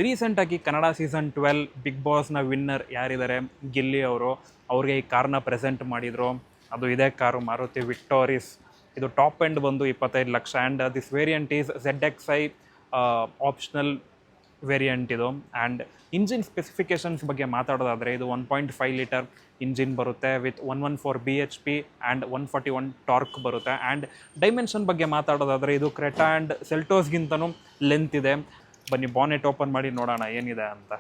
ರೀಸೆಂಟಾಗಿ Kannada season 12 big ಬಾಸ್ನ winner ಯಾರಿದ್ದಾರೆ ಗಿಲ್ಲಿ ಅವರು, ಅವ್ರಿಗೆ ಈ ಕಾರ್ನ ಪ್ರೆಸೆಂಟ್ ಮಾಡಿದರು. ಅದು ಇದೇ ಕಾರು ಮಾರುತಿ ವಿಕ್ಟೋರಿಸ್. ಇದು ಟಾಪ್ ಎಂಡ್ ಬಂದು 25 lakh. And this variant is ZXi optional variant ಇದು. ಆ್ಯಂಡ್ ಇಂಜಿನ್ ಸ್ಪೆಸಿಫಿಕೇಷನ್ಸ್ ಬಗ್ಗೆ ಮಾತಾಡೋದಾದರೆ ಇದು 1.5 ಲೀಟರ್ ಇಂಜಿನ್ ಬರುತ್ತೆ ವಿತ್ 114 BHP ಆ್ಯಂಡ್ 141 ಟಾರ್ಕ್ ಬರುತ್ತೆ. ಆ್ಯಂಡ್ ಡೈಮೆನ್ಷನ್ ಬಗ್ಗೆ ಮಾತಾಡೋದಾದರೆ ಇದು ಕ್ರೆಟಾ ಆ್ಯಂಡ್ ಸೆಲ್ಟೋಸ್ಗಿಂತನೂ ಲೆಂತ್ ಇದೆ. ಬನ್ನಿ ಬಾನೆಟ್ ಓಪನ್ ಮಾಡಿ ನೋಡೋಣ ಏನಿದೆ ಅಂತ.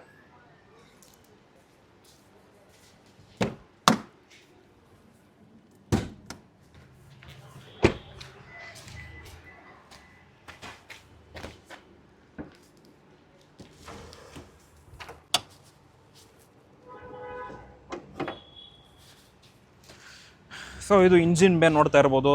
ಸೊ ಇದು ಇಂಜಿನ್ ಬೇ ನೋಡ್ತಾ ಇರ್ಬೋದು.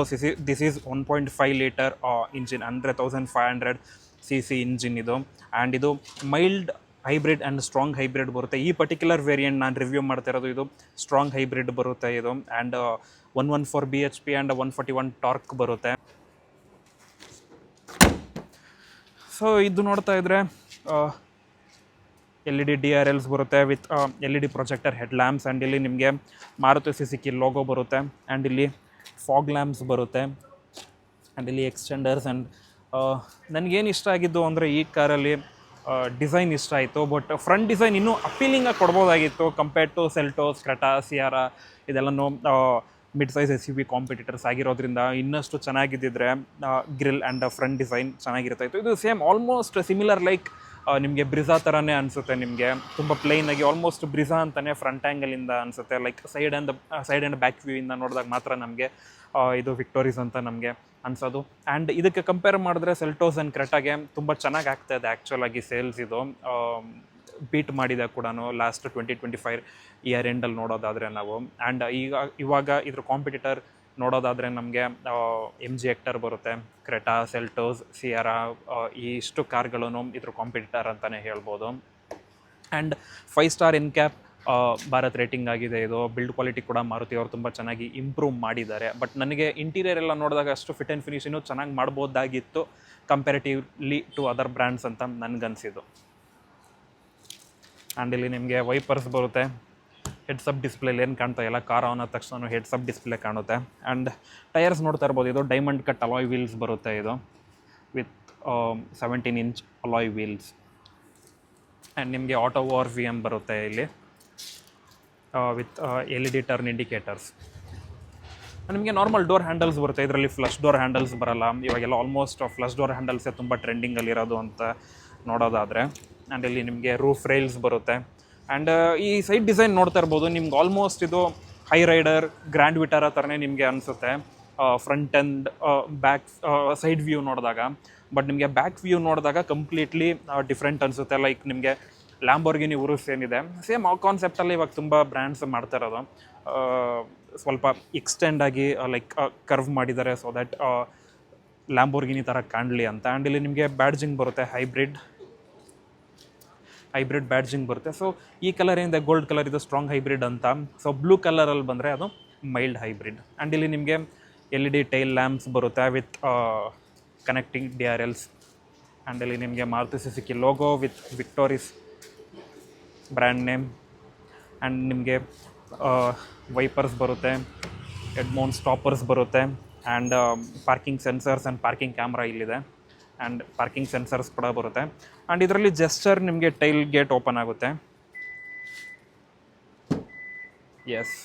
This is 1.5 litre engine, 100,500 cc engine ಇದು. ಆ್ಯಂಡ್ ಇದು mild hybrid and strong hybrid ಬರುತ್ತೆ. ಈ ಪರ್ಟಿಕ್ಯುಲರ್ ವೇರಿಯಂಟ್ ನಾನು ರಿವ್ಯೂ ಮಾಡ್ತಾ ಇರೋದು ಇದು ಸ್ಟ್ರಾಂಗ್ ಹೈಬ್ರಿಡ್ ಬರುತ್ತೆ ಇದು. ಆ್ಯಂಡ್ 114 BHP ಆ್ಯಂಡ್ 141 ಟಾರ್ಕ್ ಬರುತ್ತೆ. ಸೊ ಇದು ನೋಡ್ತಾ ಇದ್ರೆ LED DRLs ಬರುತ್ತೆ with LED projector head lamps. And ಇಲ್ಲಿ ನಿಮಗೆ ಮಾರುತಿ ಸುಜುಕಿ ಲೋಗೋ ಬರುತ್ತೆ. ಆ್ಯಂಡ್ ಇಲ್ಲಿ ಫಾಗ್ ಲ್ಯಾಂಪ್ಸ್ ಬರುತ್ತೆ. ಆ್ಯಂಡ್ ಇಲ್ಲಿ ಎಕ್ಸ್ಟೆಂಡರ್ಸ್. ಆ್ಯಂಡ್ ನನಗೇನು ಇಷ್ಟ ಆಗಿದ್ದು ಅಂದರೆ ಈ ಕಾರಲ್ಲಿ ಡಿಸೈನ್ ಇಷ್ಟ ಆಯಿತು. ಬಟ್ ಫ್ರಂಟ್ ಡಿಸೈನ್ ಇನ್ನೂ ಅಪೀಲಿಂಗಾಗಿ ಕೊಡ್ಬೋದಾಗಿತ್ತು compared to Seltos, Creta, Sierra. ಇದೆಲ್ಲನೂ ಮಿಡ್ ಸೈಜ್ SUV ಕಾಂಪಿಟೇಟರ್ಸ್ ಆಗಿರೋದ್ರಿಂದ ಇನ್ನಷ್ಟು ಚೆನ್ನಾಗಿದ್ದಿದ್ರೆ ಗ್ರಿಲ್ ಆ್ಯಂಡ್ ಫ್ರಂಟ್ ಡಿಸೈನ್ ಚೆನ್ನಾಗಿರ್ತಾ ಇತ್ತು. ಇದು ಸೇಮ್ ಆಲ್ಮೋಸ್ಟ್ ಸಿಮಿಲರ್ ಲೈಕ್ ನಿಮಗೆ ಬ್ರಿಜಾ ಥರನೇ ಅನಿಸುತ್ತೆ. ನಿಮಗೆ ತುಂಬ ಪ್ಲೈನಾಗಿ ಆಲ್ಮೋಸ್ಟ್ ಬ್ರಿಜಾ ಅಂತಲೇ ಫ್ರಂಟ್ ಆ್ಯಂಗಲಿಂದ ಅನಿಸುತ್ತೆ. ಲೈಕ್ ಸೈಡ್ ಆ್ಯಂಡ್ ಬ್ಯಾಕ್ ವ್ಯೂಯಿಂದ ನೋಡಿದಾಗ ಮಾತ್ರ ನಮಗೆ ಇದು ವಿಕ್ಟೋರಿಸ್ ಅಂತ ನಮಗೆ ಅನ್ಸೋದು. ಆ್ಯಂಡ್ ಇದಕ್ಕೆ ಕಂಪೇರ್ ಮಾಡಿದ್ರೆ ಸೆಲ್ಟೋಸ್ ಆ್ಯಂಡ್ ಕ್ರೆಟಾಗೆ ತುಂಬ ಚೆನ್ನಾಗಿ ಆಗ್ತಾಯಿದೆ ಆ್ಯಕ್ಚುಲಾಗಿ ಸೇಲ್ಸ್. ಇದು ಬೀಟ್ ಮಾಡಿದೆ ಕೂಡ ಲಾಸ್ಟ್ 2025 ಇಯರ್ ಎಂಡಲ್ಲಿ ನೋಡೋದಾದರೆ ನಾವು. ಆ್ಯಂಡ್ ಇವಾಗ ಇದ್ರ ಕಾಂಪಿಟೇಟರ್ ನೋಡೋದಾದರೆ ನಮಗೆ MG ಹೆಕ್ಟರ್ ಬರುತ್ತೆ. ಕ್ರೆಟಾ, ಸೆಲ್ಟೋಸ್, ಸಿಯಾರಾ ಇಷ್ಟು ಕಾರ್ಗಳೂ ಇದ್ರ ಕಾಂಪಿಟೇಟರ್ ಅಂತಲೇ ಹೇಳ್ಬೋದು. And 5 star NCAP Bharat rating ಆಗಿದೆ ಇದು. ಬಿಲ್ಡ್ ಕ್ವಾಲಿಟಿ ಕೂಡ ಮಾರುತಿ ಅವರು ತುಂಬ ಚೆನ್ನಾಗಿ ಇಂಪ್ರೂವ್ ಮಾಡಿದ್ದಾರೆ. ಬಟ್ ನನಗೆ ಇಂಟೀರಿಯರ್ ಎಲ್ಲ ನೋಡಿದಾಗ ಅಷ್ಟು ಫಿಟ್ ಆ್ಯಂಡ್ ಫಿನಿಶ್ ಇನ್ನೂ ಚೆನ್ನಾಗಿ ಮಾಡ್ಬೋದಾಗಿತ್ತು ಕಂಪ್ಯಾರಿಟಿವ್ಲಿ ಟು ಅದರ್ ಬ್ರ್ಯಾಂಡ್ಸ್ ಅಂತ ನನಗನ್ಸಿದ್ದು. ಆ್ಯಂಡ್ ಇಲ್ಲಿ ನಿಮಗೆ ವೈಪರ್ಸ್ ಬರುತ್ತೆ. ಹೆಡ್ಸಪ್ ಡಿಸ್ಪ್ಲೇಲಿ ಏನು ಕಾಣ್ತಾ ಇಲ್ಲ, ಕಾರ್ ಆನ್ ಆದ ತಕ್ಷಣ ಹೆಡ್ಸಪ್ ಡಿಸ್ಪ್ಲೇ ಕಾಣುತ್ತೆ. ಆ್ಯಂಡ್ ಟೈರ್ಸ್ ನೋಡ್ತಾ ಇರ್ಬೋದು, ಇದು ಡೈಮಂಡ್ ಕಟ್ ಅಲಾಯ್ ವೀಲ್ಸ್ ಬರುತ್ತೆ ಇದು with 17 inch alloy wheels. And ನಿಮಗೆ ಆಟೋ ಓವರ್ VM ಬರುತ್ತೆ ಇಲ್ಲಿ ವಿತ್ LED ಟರ್ನ್ ಇಂಡಿಕೇಟರ್ಸ್. ನಿಮಗೆ ನಾರ್ಮಲ್ ಡೋರ್ ಹ್ಯಾಂಡಲ್ಸ್ ಬರುತ್ತೆ. ಇದರಲ್ಲಿ ಫ್ಲಶ್ ಡೋರ್ ಹ್ಯಾಂಡಲ್ಸ್ ಬರಲ್ಲ. ಇವಾಗೆಲ್ಲ ಆಲ್ಮೋಸ್ಟ್ ಫ್ಲಶ್ ಡೋರ್ ಹ್ಯಾಂಡಲ್ಸೇ ತುಂಬ ಟ್ರೆಂಡಿಂಗಲ್ಲಿರೋದು ಅಂತ ನೋಡೋದಾದರೆ. ಆ್ಯಂಡ್ ಇಲ್ಲಿ ನಿಮಗೆ ರೂಫ್ ರೈಲ್ಸ್ ಬರುತ್ತೆ. ಆ್ಯಂಡ್ ಈ ಸೈಡ್ ಡಿಸೈನ್ ನೋಡ್ತಾ ಇರ್ಬೋದು, ನಿಮ್ಗೆ ಆಲ್ಮೋಸ್ಟ್ ಇದು ಹೈ ರೈಡರ್, ಗ್ರ್ಯಾಂಡ್ ವಿಟಾರ ಥರನೇ ನಿಮಗೆ ಅನಿಸುತ್ತೆ front and back side view ನೋಡಿದಾಗ. ಬಟ್ ನಿಮಗೆ ಬ್ಯಾಕ್ ವ್ಯೂ ನೋಡಿದಾಗ ಕಂಪ್ಲೀಟ್ಲಿ ಡಿಫ್ರೆಂಟ್ ಅನಿಸುತ್ತೆ. ಲೈಕ್ ನಿಮಗೆ ಲ್ಯಾಂಬೋರ್ಗಿನಿ ಉರುಸ್ ಏನಿದೆ ಸೇಮ್ ಆ ಕಾನ್ಸೆಪ್ಟಲ್ಲಿ ಇವಾಗ ತುಂಬ ಬ್ರ್ಯಾಂಡ್ಸ್ ಮಾಡ್ತಾ ಇರೋದು. ಸ್ವಲ್ಪ ಎಕ್ಸ್ಟೆಂಡ್ ಆಗಿ ಲೈಕ್ ಕರ್ವ್ ಮಾಡಿದ್ದಾರೆ ಸೊ ದ್ಯಾಟ್ ಲ್ಯಾಂಬೋರ್ಗಿನಿ ಥರ ಕಾಣಲಿ ಅಂತ. ಆ್ಯಂಡ್ ಇಲ್ಲಿ ನಿಮಗೆ ಬ್ಯಾಡ್ಜಿಂಗ್ ಬರುತ್ತೆ, ಹೈಬ್ರಿಡ್ ಬ್ಯಾಡ್ಜಿಂಗ್ ಬರುತ್ತೆ. ಸೊ ಈ ಕಲರ್ ಏನಿದೆ ಗೋಲ್ಡ್ ಕಲರ್, ಇದು ಸ್ಟ್ರಾಂಗ್ ಹೈಬ್ರಿಡ್ ಅಂತ. ಸೊ ಬ್ಲೂ ಕಲರಲ್ಲಿ ಬಂದರೆ ಅದು ಮೈಲ್ಡ್ ಹೈಬ್ರಿಡ್. ಆ್ಯಂಡ್ ಇಲ್ಲಿ ನಿಮಗೆ LED ಟೈಲ್ ಲ್ಯಾಂಪ್ಸ್ ಬರುತ್ತೆ ವಿತ್ ಕನೆಕ್ಟಿಂಗ್ DRLs. ಆ್ಯಂಡ್ ಇಲ್ಲಿ ನಿಮಗೆ Maruti Suzuki logo with Victoris brand name. And ನಿಮಗೆ ವೈಪರ್ಸ್ ಬರುತ್ತೆ, ಹೆಡ್ಮೌಂಟ್ ಸ್ಟಾಪರ್ಸ್ ಬರುತ್ತೆ. And parking sensors and parking camera ಇಲ್ಲಿದೆ. ಆ್ಯಂಡ್ ಪಾರ್ಕಿಂಗ್ ಸೆನ್ಸರ್ಸ್ ಕೂಡ ಬರುತ್ತೆ. ಆ್ಯಂಡ್ ಇದರಲ್ಲಿ ಜೆಸ್ಚರ್ ನಿಮಗೆ ಟೈಲ್ ಗೇಟ್ ಓಪನ್ ಆಗುತ್ತೆ. ಎಸ್,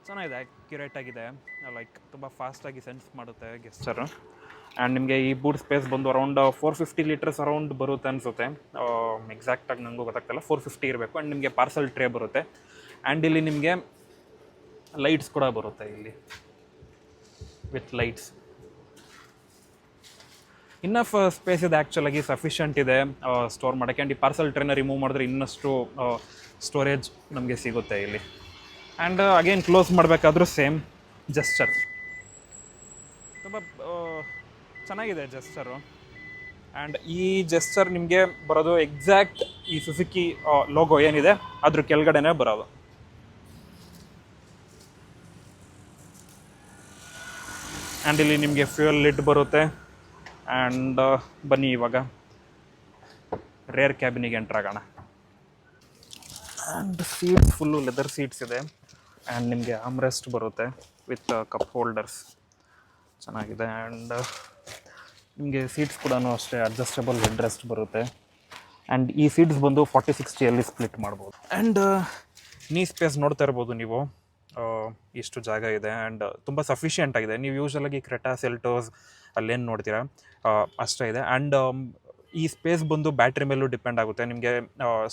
ಚೆನ್ನಾಗಿದೆ, ಅಕ್ಯುರೇಟ್ ಆಗಿದೆ. ಲೈಕ್ ತುಂಬ ಫಾಸ್ಟಾಗಿ ಸೆನ್ಸ್ ಮಾಡುತ್ತೆ ಗೆಸ್ಚರು. ಆ್ಯಂಡ್ ನಿಮಗೆ ಈ ಬೂಟ್ ಸ್ಪೇಸ್ ಬಂದು ಅರೌಂಡ್ 450 ಲೀಟರ್ಸ್ ಅರೌಂಡ್ ಬರುತ್ತೆ ಅನಿಸುತ್ತೆ. ಎಕ್ಸಾಕ್ಟಾಗಿ ನನಗೂ ಗೊತ್ತಾಗ್ತಿಲ್ಲ, 450 ಇರಬೇಕು. ಆ್ಯಂಡ್ ನಿಮಗೆ ಪಾರ್ಸಲ್ ಟ್ರೇ ಬರುತ್ತೆ. ಆ್ಯಂಡ್ ಇಲ್ಲಿ ನಿಮಗೆ ಲೈಟ್ಸ್ ಕೂಡ ಬರುತ್ತೆ ಇಲ್ಲಿ ವಿತ್ ಲೈಟ್ಸ್. ಇನ್ನಫ್ ಸ್ಪೇಸ್ ಇದೆ ಆ್ಯಕ್ಚುಲಾಗಿ, ಸಫಿಷಿಯಂಟ್ ಇದೆ ಸ್ಟೋರ್ ಮಾಡೋಕ್ಕೆ. ಆ್ಯಂಡ್ ಈ ಪಾರ್ಸಲ್ ಟ್ರೇನ ರಿಮೂವ್ ಮಾಡಿದ್ರೆ ಇನ್ನಷ್ಟು ಸ್ಟೋರೇಜ್ ನಮಗೆ ಸಿಗುತ್ತೆ ಇಲ್ಲಿ. ಆ್ಯಂಡ್ ಅಗೇನ್ ಕ್ಲೋಸ್ ಮಾಡಬೇಕಾದ್ರೂ ಸೇಮ್ ಜೆಸ್ಚರ್, ತುಂಬ ಚೆನ್ನಾಗಿದೆ ಜೆಸ್ಚರು. ಆ್ಯಂಡ್ ಈ ಜೆಸ್ಚರ್ ನಿಮಗೆ ಬರೋದು ಎಕ್ಸಾಕ್ಟ್ ಈ ಸುಜುಕಿ ಲೋಗೋ ಏನಿದೆ ಅದ್ರ ಕೆಳಗಡೆನೇ ಬರೋದು. ಆ್ಯಂಡ್ ಇಲ್ಲಿ ನಿಮಗೆ ಫ್ಯೂಯಲ್ ಲಿಡ್ ಬರುತ್ತೆ. ಆ್ಯಂಡ್ ಬನ್ನಿ ಇವಾಗ ರೇರ್ ಕ್ಯಾಬಿನಿಗೆ ಎಂಟ್ರ್ ಆಗೋಣ. And seats full leather seats ಇದೆ. ಆ್ಯಂಡ್ ನಿಮಗೆ ಆಮ್ರೆಸ್ಟ್ ಬರುತ್ತೆ ವಿತ್ ಕಪ್ ಹೋಲ್ಡರ್ಸ್, ಚೆನ್ನಾಗಿದೆ. ಆ್ಯಂಡ್ ನಿಮಗೆ ಸೀಟ್ಸ್ ಕೂಡ ಅಷ್ಟೇ ಅಡ್ಜಸ್ಟಬಲ್ ಹೆಡ್ ರೆಸ್ಟ್ ಬರುತ್ತೆ. ಆ್ಯಂಡ್ ಈ ಸೀಟ್ಸ್ ಬಂದು 40-60 ಸ್ಪ್ಲಿಟ್ ಮಾಡ್ಬೋದು. ಆ್ಯಂಡ್ ನೀ ಸ್ಪೇಸ್ ನೋಡ್ತಾ ಇರ್ಬೋದು ನೀವು, ಇಷ್ಟು ಜಾಗ ಇದೆ. ಆ್ಯಂಡ್ ತುಂಬ ಸಫಿಷಿಯೆಂಟ್ ಆಗಿದೆ. ನೀವು ಯೂಶ್ವಲಾಗಿ ಕ್ರೆಟಾ ಸೆಲ್ಟೋಸ್ ಅಲ್ಲೇನು ನೋಡ್ತೀರಾ ಅಷ್ಟೇ ಇದೆ. ಆ್ಯಂಡ್ ಈ ಸ್ಪೇಸ್ ಬಂದು ಬ್ಯಾಟ್ರಿ ಮೇಲೂ ಡಿಪೆಂಡ್ ಆಗುತ್ತೆ. ನಿಮಗೆ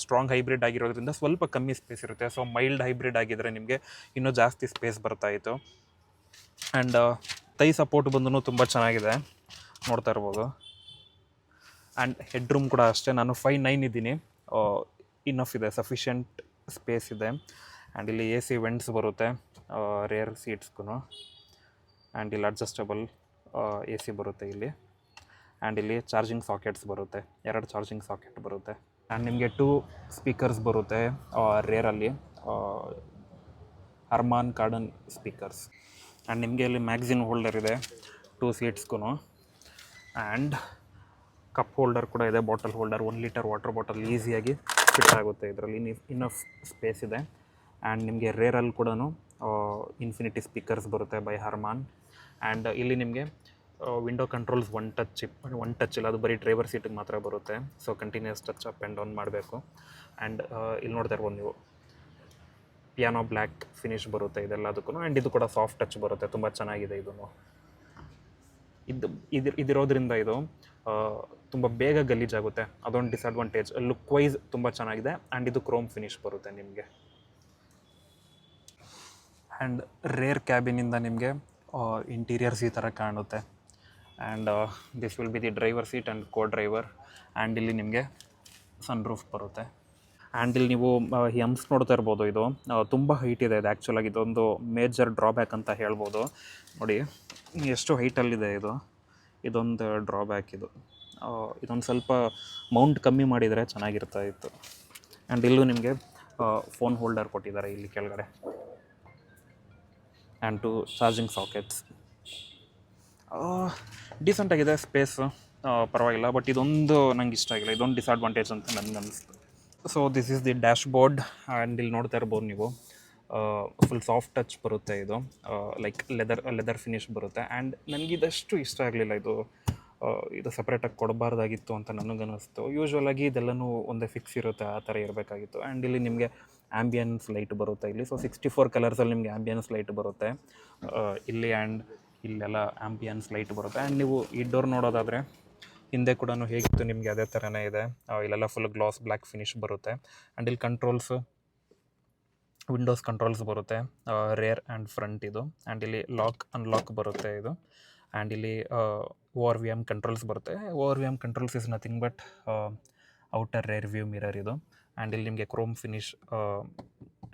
ಸ್ಟ್ರಾಂಗ್ ಹೈಬ್ರಿಡ್ ಆಗಿರೋದ್ರಿಂದ ಸ್ವಲ್ಪ ಕಮ್ಮಿ ಸ್ಪೇಸ್ ಇರುತ್ತೆ. ಸೊ ಮೈಲ್ಡ್ ಹೈಬ್ರಿಡ್ ಆಗಿದ್ದರೆ ನಿಮಗೆ ಇನ್ನೂ ಜಾಸ್ತಿ ಸ್ಪೇಸ್ ಬರ್ತಾಯಿತ್ತು. ಆ್ಯಂಡ್ ತೈ ಸಪೋರ್ಟ್ ಬಂದು ತುಂಬ ಚೆನ್ನಾಗಿದೆ, ನೋಡ್ತಾ ಇರ್ಬೋದು. ಆ್ಯಂಡ್ ಹೆಡ್ ರೂಮ್ ಕೂಡ ಅಷ್ಟೇ, ನಾನು 5'9" ಇದ್ದೀನಿ, ಇನಫ್ ಇದೆ, ಸಫಿಷಿಯೆಂಟ್ ಸ್ಪೇಸ್ ಇದೆ. ಆ್ಯಂಡ್ ಇಲ್ಲಿ AC ವೆಂಟ್ಸ್ ಬರುತ್ತೆ ರೇರ್ ಸೀಟ್ಸ್ಗೂ. ಆ್ಯಂಡ್ ಇಲ್ಲಿ ಅಡ್ಜಸ್ಟಬಲ್ AC ಬರುತ್ತೆ ಇಲ್ಲಿ. ಆ್ಯಂಡ್ ಇಲ್ಲಿ ಚಾರ್ಜಿಂಗ್ ಸಾಕೆಟ್ಸ್ ಬರುತ್ತೆ, 2 ಚಾರ್ಜಿಂಗ್ ಸಾಕೆಟ್ ಬರುತ್ತೆ. ಆ್ಯಂಡ್ ನಿಮಗೆ 2 ಸ್ಪೀಕರ್ಸ್ ಬರುತ್ತೆ ರೇರಲ್ಲಿ, ಹರ್ಮಾನ್ ಕಾರ್ಡನ್ ಸ್ಪೀಕರ್ಸ್. ಆ್ಯಂಡ್ ನಿಮಗೆ ಇಲ್ಲಿ ಮ್ಯಾಗ್ಝಿನ್ ಹೋಲ್ಡರ್ ಇದೆ 2 ಸೀಟ್ಸ್ಗೂ. ಆ್ಯಂಡ್ ಕಪ್ ಹೋಲ್ಡರ್ ಕೂಡ ಇದೆ, bottle holder, 1 litre water bottle ಈಸಿಯಾಗಿ ಫಿಟ್ ಆಗುತ್ತೆ ಇದರಲ್ಲಿ, ಇನ್ನಫ್ ಸ್ಪೇಸ್ ಇದೆ. ಆ್ಯಂಡ್ ನಿಮಗೆ ರೇರಲ್ಲಿ ಕೂಡ ಇನ್ಫಿನಿಟಿ ಸ್ಪೀಕರ್ಸ್ ಬರುತ್ತೆ ಬೈ ಹರ್ಮಾನ್. ಆ್ಯಂಡ್ ಇಲ್ಲಿ ನಿಮಗೆ ವಿಂಡೋ ಕಂಟ್ರೋಲ್ಸ್ ಒನ್ ಟಚ್ ಇಲ್ಲ, ಅದು ಬರೀ ಡ್ರೈವರ್ ಸೀಟಿಗೆ ಮಾತ್ರ ಬರುತ್ತೆ. So continuous touch up and down ಮಾಡಬೇಕು. ಆ್ಯಂಡ್ ಇಲ್ಲಿ ನೋಡ್ತಾ ಇರ್ಬೋದು ನೀವು, ಪಿಯಾನೋ ಬ್ಲ್ಯಾಕ್ ಫಿನಿಶ್ ಬರುತ್ತೆ ಇದೆಲ್ಲದಕ್ಕೂ. ಆ್ಯಂಡ್ ಇದು ಕೂಡ ಸಾಫ್ಟ್ ಟಚ್ ಬರುತ್ತೆ, ತುಂಬ ಚೆನ್ನಾಗಿದೆ ಇದನ್ನು. ಇದಿರೋದ್ರಿಂದ ಇದು ತುಂಬ ಬೇಗ ಗಲೀಜಾಗುತ್ತೆ, ಅದೊಂದು ಡಿಸಡ್ವಾಂಟೇಜ್. ಲುಕ್ ವೈಸ್ ತುಂಬ ಚೆನ್ನಾಗಿದೆ. ಆ್ಯಂಡ್ ಇದು ಕ್ರೋಮ್ ಫಿನಿಶ್ ಬರುತ್ತೆ ನಿಮಗೆ. ಆ್ಯಂಡ್ ರೇರ್ ಕ್ಯಾಬಿನಿಂದ ನಿಮಗೆ ಇಂಟೀರಿಯರ್ಸ್ ಈ ಥರ ಕಾಣುತ್ತೆ. And this will be the driver seat and co driver. And ಇಲ್ಲಿ ನಿಮಗೆ ಸನ್ ರೂಫ್ ಬರುತ್ತೆ. ಆ್ಯಂಡ್ ಇಲ್ಲಿ ನೀವು ಎಮ್ಸ್ ನೋಡ್ತಾ ಇರ್ಬೋದು, ಇದು ತುಂಬ ಹೈಟ್ ಇದೆ. ಇದು ಆ್ಯಕ್ಚುಲಾಗಿ ಇದೊಂದು ಮೇಜರ್ ಡ್ರಾಬ್ಯಾಕ್ ಅಂತ ಹೇಳ್ಬೋದು. ನೋಡಿ ಎಷ್ಟು ಹೈಟಲ್ಲಿದೆ ಇದು, ಇದೊಂದು ಡ್ರಾಬ್ಯಾಕ್. ಇದೊಂದು ಸ್ವಲ್ಪ ಮೌಂಟ್ ಕಮ್ಮಿ ಮಾಡಿದರೆ ಚೆನ್ನಾಗಿರ್ತಾ ಇತ್ತು. ಆ್ಯಂಡ್ ಇಲ್ಲೂ ನಿಮಗೆ ಫೋನ್ ಹೋಲ್ಡರ್ ಕೊಟ್ಟಿದ್ದಾರೆ ಇಲ್ಲಿ ಕೆಳಗಡೆ. And 2 charging sockets. ಡೀಸೆಂಟಾಗಿದೆ ಸ್ಪೇಸು, ಪರವಾಗಿಲ್ಲ. ಬಟ್ ಇದೊಂದು ನಂಗೆ ಇಷ್ಟ ಆಗಿಲ್ಲ, ಇದೊಂದು ಡಿಸಡ್ವಾಂಟೇಜ್ ಅಂತ ನನಗೆ ಅನ್ನಿಸ್ತು. So this is the dashboard. And ಇಲ್ಲಿ ನೋಡ್ತಾ ಇರ್ಬೋದು ನೀವು, ಫುಲ್ ಸಾಫ್ಟ್ ಟಚ್ ಬರುತ್ತೆ ಇದು, ಲೈಕ್ ಲೆದರ್ ಫಿನಿಶ್ ಬರುತ್ತೆ. ಆ್ಯಂಡ್ ನನಗಿದಷ್ಟು ಇಷ್ಟ ಆಗಲಿಲ್ಲ ಇದು ಸಪ್ರೇಟಾಗಿ ಕೊಡಬಾರ್ದಾಗಿತ್ತು ಅಂತ ನನಗನ್ನಿಸ್ತು. ಯೂಶ್ವಲಾಗಿ ಇದೆಲ್ಲನೂ ಒಂದೇ ಫಿಕ್ಸ್ ಇರುತ್ತೆ, ಆ ಥರ ಇರಬೇಕಾಗಿತ್ತು. ಆ್ಯಂಡ್ ಇಲ್ಲಿ ನಿಮಗೆ ಆ್ಯಂಬಿಯನ್ಸ್ ಲೈಟ್ ಬರುತ್ತೆ ಇಲ್ಲಿ. ಸೊ 64 ಕಲರ್ಸಲ್ಲಿ ನಿಮಗೆ ಆ್ಯಂಬಿಯನ್ಸ್ ಲೈಟ್ ಬರುತ್ತೆ ಇಲ್ಲಿ. ಆ್ಯಂಡ್ ಇಲ್ಲೆಲ್ಲ ಆ್ಯಂಬಿಯನ್ಸ್ ಲೈಟ್ ಬರುತ್ತೆ. ಆ್ಯಂಡ್ ನೀವು ಈ ಡೋರ್ ನೋಡೋದಾದರೆ ಹಿಂದೆ ಕೂಡ ಹೇಗಿತ್ತು ನಿಮಗೆ ಅದೇ ಥರನೇ ಇದೆ. ಇಲ್ಲೆಲ್ಲ ಫುಲ್ ಗ್ಲಾಸ್ ಬ್ಲ್ಯಾಕ್ ಫಿನಿಶ್ ಬರುತ್ತೆ. ಆ್ಯಂಡ್ ಇಲ್ಲಿ ಕಂಟ್ರೋಲ್ಸು, ವಿಂಡೋಸ್ ಕಂಟ್ರೋಲ್ಸ್ ಬರುತ್ತೆ ರೇರ್ ಆ್ಯಂಡ್ ಫ್ರಂಟ್ ಇದು. ಆ್ಯಂಡ್ ಇಲ್ಲಿ ಲಾಕ್ ಅನ್ಲಾಕ್ ಬರುತ್ತೆ ಇದು. ಆ್ಯಂಡ್ ಇಲ್ಲಿ ORVM ಕಂಟ್ರೋಲ್ಸ್ ಬರುತ್ತೆ. ORVM controls is nothing but outer rare view mirror ಇದು. ಆ್ಯಂಡ್ ಇಲ್ಲಿ ನಿಮಗೆ ಕ್ರೋಮ್ ಫಿನಿಶ್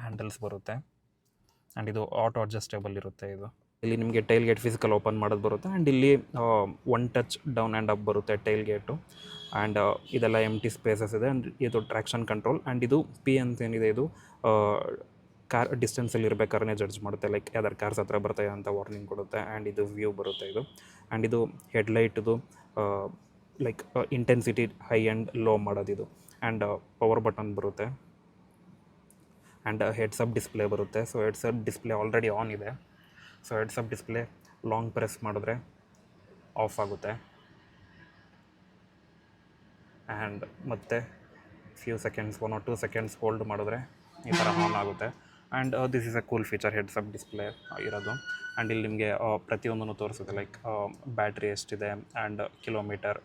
ಹ್ಯಾಂಡಲ್ಸ್ ಬರುತ್ತೆ. ಆ್ಯಂಡ್ ಇದು ಆಟೋ ಅಡ್ಜಸ್ಟೇಬಲ್ ಇರುತ್ತೆ ಇದು. ಇಲ್ಲಿ ನಿಮಗೆ ಟೈಲ್ ಗೇಟ್ ಫಿಸಿಕಲ್ ಓಪನ್ ಮಾಡೋದು ಬರುತ್ತೆ. ಆ್ಯಂಡ್ ಇಲ್ಲಿ 1 ಟಚ್ ಡೌನ್ ಆ್ಯಂಡ್ ಅಪ್ ಬರುತ್ತೆ ಟೈಲ್ ಗೇಟು. ಆ್ಯಂಡ್ ಇದೆಲ್ಲ ಎಂಟಿ ಸ್ಪೇಸಸ್ ಇದೆ. ಆ್ಯಂಡ್ ಇದು ಟ್ರ್ಯಾಕ್ಷನ್ ಕಂಟ್ರೋಲ್. ಆ್ಯಂಡ್ ಇದು P ಅಂತ ಏನಿದೆ, ಇದು ಕಾರ್ ಡಿಸ್ಟೆನ್ಸಲ್ಲಿ ಇರಬೇಕಾದ್ರೆ ಜಡ್ಜ್ ಮಾಡುತ್ತೆ, ಲೈಕ್ ಯಾವ್ದಾರು ಕಾರ್ಸ್ ಹತ್ರ ಬರ್ತಾಯಿದೆ ಅಂತ ವಾರ್ನಿಂಗ್ ಕೊಡುತ್ತೆ. ಆ್ಯಂಡ್ ಇದು ವ್ಯೂ ಬರುತ್ತೆ ಇದು. ಆ್ಯಂಡ್ ಇದು ಹೆಡ್ಲೈಟ್ದು like intensity high and low ಮಾಡೋದಿದು. ಆ್ಯಂಡ್ ಪವರ್ ಬಟನ್ ಬರುತ್ತೆ. ಆ್ಯಂಡ್ ಹೆಡ್ಸಪ್ ಡಿಸ್ಪ್ಲೇ ಬರುತ್ತೆ. So heads up display already on ಇದೆ. So heads up display long press ಮಾಡಿದ್ರೆ ಆಫ್ ಆಗುತ್ತೆ. ಆ್ಯಂಡ್ ಮತ್ತೆ few seconds 1 or 2 seconds hold ಮಾಡಿದ್ರೆ ಈ ಥರ ಆನ್ ಆಗುತ್ತೆ. And this is a cool feature, heads up display ಇರೋದು. ಆ್ಯಂಡ್ ಇಲ್ಲಿ ನಿಮಗೆ ಪ್ರತಿಯೊಂದನ್ನು ತೋರಿಸುತ್ತೆ, ಲೈಕ್ ಬ್ಯಾಟ್ರಿ ಎಷ್ಟಿದೆ ಆ್ಯಂಡ್ ಕಿಲೋಮೀಟರ್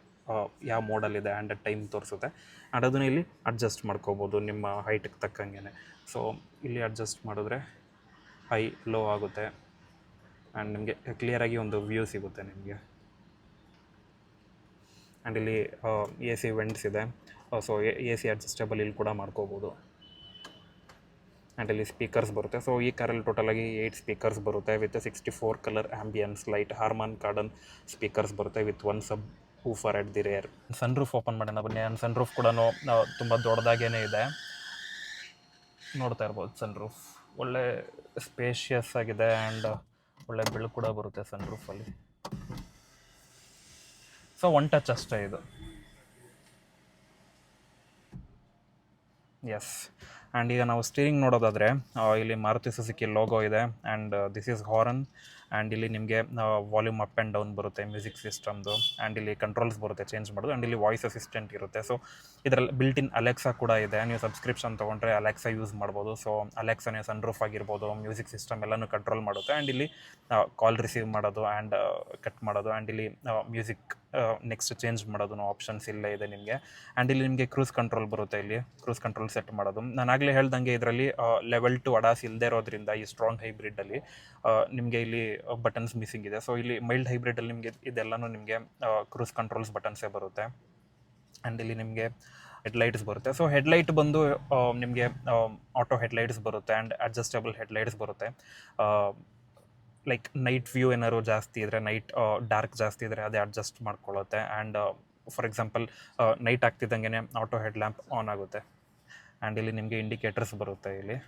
ಯಾವ ಮೋಡಲ್ಲಿದೆ ಆ್ಯಂಡ್ ಟೈಮ್ ತೋರಿಸುತ್ತೆ. ಆ್ಯಂಡ್ ಅದನ್ನು ಇಲ್ಲಿ ಅಡ್ಜಸ್ಟ್ ಮಾಡ್ಕೋಬೋದು ನಿಮ್ಮ ಹೈಟಿಗೆ ತಕ್ಕಂಗೆ. ಸೊ ಇಲ್ಲಿ ಅಡ್ಜಸ್ಟ್ ಮಾಡಿದ್ರೆ ಹೈ ಲೋ ಆಗುತ್ತೆ. ಆ್ಯಂಡ್ ನಿಮಗೆ ಕ್ಲಿಯರಾಗಿ ಒಂದು ವ್ಯೂ ಸಿಗುತ್ತೆ ನಿಮಗೆ. ಆ್ಯಂಡ್ ಇಲ್ಲಿ AC ವೆಂಟ್ಸ್ ಇದೆ. ಸೊ AC ಅಡ್ಜಸ್ಟೇಬಲ್ ಇಲ್ಲಿ ಕೂಡ ಮಾಡ್ಕೋಬೋದು. ಆ್ಯಂಡ್ ಇಲ್ಲಿ ಸ್ಪೀಕರ್ಸ್ ಬರುತ್ತೆ. ಸೊ ಈ ಕಾರಲ್ಲಿ ಟೋಟಲಾಗಿ 8 ಸ್ಪೀಕರ್ಸ್ ಬರುತ್ತೆ with 64 colour ambience light Harman Kardon speakers ಬರುತ್ತೆ with 1 subwoofer at the rear. Sunroof open ಮಾಡೋಣ ಬನ್ನಿ. ಆ್ಯಂಡ್ ಸನ್ ರೂಫ್ ಕೂಡ ತುಂಬ ದೊಡ್ಡದಾಗೇ ಇದೆ, ನೋಡ್ತಾ ಇರ್ಬೋದು. ಸನ್ ರೂಫ್ ಒಳ್ಳೆ ಸ್ಪೇಷಿಯಸ್ ಆಗಿದೆ. ಆ್ಯಂಡ್ ಒಳ್ಳೆ ಬೆಳಕು ಕೂಡ ಬರುತ್ತೆ ಸನ್ ರೂಫಲ್ಲಿ. ಸೊ 1 ಟಚ್ ಅಷ್ಟೇ ಇದು. ಎಸ್. ಆ್ಯಂಡ್ ಈಗ ನಾವು ಸ್ಟೀರಿಂಗ್ ನೋಡೋದಾದರೆ ಇಲ್ಲಿ ಮಾರುತಿ ಸುಜುಕಿ ಲೋಗೋ ಇದೆ. And this is horn. And ಇಲ್ಲಿ ನಿಮಗೆ ವಾಲ್ಯೂಮ್ ಅಪ್ ಆ್ಯಂಡ್ ಡೌನ್ ಬರುತ್ತೆ ಮ್ಯೂಸಿಕ್ ಸಿಸ್ಟಮ್ದು. ಆ್ಯಂಡ್ ಇಲ್ಲಿ ಕಂಟ್ರೋಲ್ಸ್ ಬರುತ್ತೆ ಚೇಂಜ್ ಮಾಡೋದು. ಆ್ಯಂಡ್ ಇಲ್ಲಿ ವಾಯ್ಸ್ ಅಸಿಸ್ಟೆಂಟ್ ಇರುತ್ತೆ. ಸೊ ಇದರಲ್ಲಿ ಬಿಲ್ಟ್ ಇನ್ ಅಲೆಕ್ಸಾ ಕೂಡ ಇದೆ. ನೀವು ಸಬ್ಸ್ಕ್ರಿಪ್ಷನ್ ತೊಗೊಂಡ್ರೆ ಅಲೆಕ್ಸಾ ಯೂಸ್ ಮಾಡ್ಬೋದು. ಸೊ ಅಲೆಕ್ಸಾನೇ ಸನ್ರೂಫ್ ಆಗಿರ್ಬೋದು, ಮ್ಯೂಸಿಕ್ ಸಿಸ್ಟಮ್ ಎಲ್ಲನೂ ಕಂಟ್ರೋಲ್ ಮಾಡುತ್ತೆ. ಆ್ಯಂಡ್ ಇಲ್ಲಿ ಕಾಲ್ ರಿಸೀವ್ ಮಾಡೋದು ಆ್ಯಂಡ್ ಕಟ್ ಮಾಡೋದು. ಆ್ಯಂಡ್ ಇಲ್ಲಿ ಮ್ಯೂಸಿಕ್ ನೆಕ್ಸ್ಟ್ ಚೇಂಜ್ ಮಾಡೋದು ಆಪ್ಷನ್ಸ್ ಇಲ್ಲೇ ಇದೆ ನಿಮಗೆ. ಆ್ಯಂಡ್ ಇಲ್ಲಿ ನಿಮಗೆ ಕ್ರೂಸ್ ಕಂಟ್ರೋಲ್ ಬರುತ್ತೆ. ಇಲ್ಲಿ ಕ್ರೂಸ್ ಕಂಟ್ರೋಲ್ ಸೆಟ್ ಮಾಡೋದು. ನಾನು ಆಗಲೇ ಹೇಳ್ದಂಗೆ ಇದರಲ್ಲಿ ಲೆವೆಲ್ 2 ಅಡಾಸ್ ಇಲ್ಲದೆ ಇರೋದ್ರಿಂದ ಈ ಸ್ಟ್ರಾಂಗ್ ಹೈಬ್ರಿಡಲ್ಲಿ ನಿಮಗೆ ಇಲ್ಲಿ ಬಟನ್ಸ್ ಮಿಸ್ಸಿಂಗ್ ಇದೆ. ಸೊ ಇಲ್ಲಿ ಮೈಲ್ಡ್ ಹೈಬ್ರಿಡಲ್ಲಿ ನಿಮಗೆ ಇದೆಲ್ಲನೂ ನಿಮಗೆ ಕ್ರೂಸ್ ಕಂಟ್ರೋಲ್ಸ್ ಬಟನ್ಸೇ ಬರುತ್ತೆ. ಆ್ಯಂಡ್ ಇಲ್ಲಿ ನಿಮಗೆ ಹೆಡ್ಲೈಟ್ಸ್ ಬರುತ್ತೆ. ಸೊ ಹೆಡ್ಲೈಟ್ ಬಂದು ನಿಮಗೆ ಆಟೋ ಹೆಡ್ಲೈಟ್ಸ್ ಬರುತ್ತೆ ಆ್ಯಂಡ್ ಅಡ್ಜಸ್ಟಬಲ್ ಹೆಡ್ಲೈಟ್ಸ್ ಬರುತ್ತೆ. ಲೈಕ್ ನೈಟ್ ವ್ಯೂ ಏನಾದ್ರು ಜಾಸ್ತಿ ಇದ್ದರೆ, ನೈಟ್ ಡಾರ್ಕ್ ಜಾಸ್ತಿ ಇದ್ದರೆ ಅದೇ ಅಡ್ಜಸ್ಟ್ ಮಾಡ್ಕೊಳ್ಳುತ್ತೆ. ಆ್ಯಂಡ್ ಫಾರ್ ಎಕ್ಸಾಂಪಲ್ ನೈಟ್ ಆಗ್ತಿದ್ದಂಗೆ ಆಟೋ ಹೆಡ್ ಲ್ಯಾಂಪ್ ಆನ್ ಆಗುತ್ತೆ. ಆ್ಯಂಡ್ ಇಲ್ಲಿ ನಿಮಗೆ ಇಂಡಿಕೇಟರ್ಸ್ ಬರುತ್ತೆ ಇಲ್ಲಿ.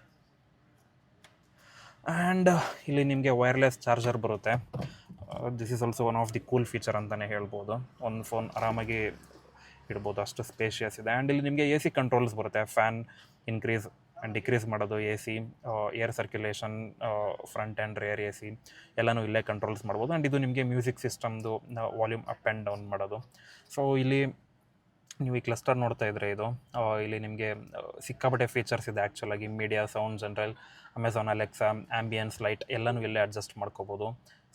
ಆ್ಯಂಡ್ ಇಲ್ಲಿ ನಿಮಗೆ ವೈರ್ಲೆಸ್ ಚಾರ್ಜರ್ ಬರುತ್ತೆ. This is also one of the cool feature ಅಂತಲೇ ಹೇಳ್ಬೋದು. ಒಂದು ಫೋನ್ ಆರಾಮಾಗಿ ಇಡ್ಬೋದು, ಅಷ್ಟು ಸ್ಪೇಷಿಯಸ್ ಇದೆ. ಆ್ಯಂಡ್ ಇಲ್ಲಿ ನಿಮಗೆ AC ಕಂಟ್ರೋಲ್ಸ್ ಬರುತ್ತೆ. ಫ್ಯಾನ್ ಇನ್ಕ್ರೀಸ್ ಆ್ಯಂಡ್ ಡಿಕ್ರೀಸ್ ಮಾಡೋದು, AC, air circulation, front and rear AC ಎಲ್ಲನೂ ಇಲ್ಲೇ ಕಂಟ್ರೋಲ್ಸ್ ಮಾಡ್ಬೋದು. ಆ್ಯಂಡ್ ಇದು ನಿಮಗೆ ಮ್ಯೂಸಿಕ್ ಸಿಸ್ಟಮ್ದು ವಾಲ್ಯೂಮ್ ಅಪ್ ಆ್ಯಂಡ್ ಡೌನ್ ಮಾಡೋದು. ಸೊ ಇಲ್ಲಿ ನೀವು ಈ ಕ್ಲಸ್ಟರ್ ನೋಡ್ತಾ ಇದ್ರೆ ಇದು ಇಲ್ಲಿ ನಿಮಗೆ ಸಿಕ್ಕಾಪಟ್ಟೆ ಫೀಚರ್ಸ್ ಇದೆ ಆ್ಯಕ್ಚುಲಾಗಿ. Media, sound, general, Amazon Alexa, ambience light ಎಲ್ಲನೂ ಇಲ್ಲೇ ಅಡ್ಜಸ್ಟ್ ಮಾಡ್ಕೋಬೋದು.